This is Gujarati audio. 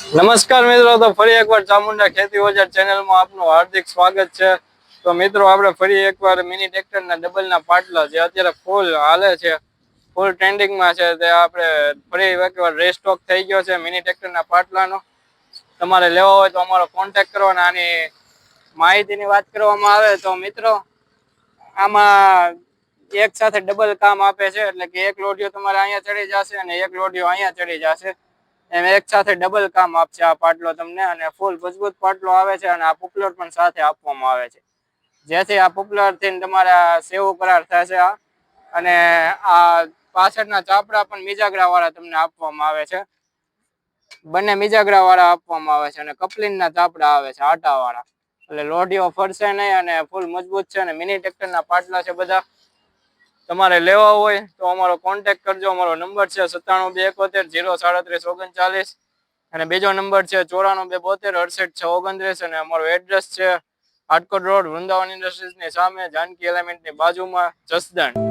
નમસ્કાર મિત્રો, તો ફરી એકવાર ચામુંડા ખેતી ઓજાર ચેનલમાં આપનું હાર્દિક સ્વાગત છે. તો મિત્રો, આપણે ફરી એકવાર મિની ટ્રેક્ટરના ડબલના પાટલા જે અત્યારે ફૂલ હાલે છે, ફૂલ ટ્રેન્ડિંગમાં છે, તે આપણે ફરી એકવાર રેસ્ટોક થઈ ગયો છે મિની ટ્રેક્ટરના પાટલાનો. તમારે લેવા હોય તો અમારો કોન્ટેક્ટ કરો. અને આની માહિતીની વાત કરવામાં આવે તો મિત્રો, આમાં એક સાથે ડબલ કામ આપે છે, એટલે કે એક લોઢિયો તમારે અહીંયા ચડી જશે અને એક લોઢિયો અહીંયા ચડી જશે. એમ એક સાથે ડબલ કામ આપશે આ પાટલો તમને. અને ફૂલ મજબૂત પાટલો આવે છે અને આ પોપ્યુલર પણ સાથે આપવામાં આવે છે, જેથી આ પોપ્યુલર થી તમારા સેવો કરાર થશે. અને આ પાછળના ચાપડા પણ મિજાગરા વાળા તમને આપવામાં આવે છે, બંને મિજાગરા વાળા આપવામાં આવે છે. અને કપલિંગ ના ચાપડા આવે છે આટા વાળા, એટલે લોઢીઓ ફરશે નહીં અને ફૂલ મજબૂત છે. અને મિની ટ્રેક્ટરના પાટલા છે બધા. તમારે લેવા હોય તો અમારો કોન્ટેક્ટ કરજો. અમારો નંબર છે 97 271 03739. અને બીજો નંબર છે 94 272 68 6 29. અને અમારો એડ્રેસ છે હાટકોટ રોડ, વૃંદાવન ઇન્ડસ્ટ્રીઝની સામે, જાનકી એલિમેન્ટની બાજુમાં, જસદણ.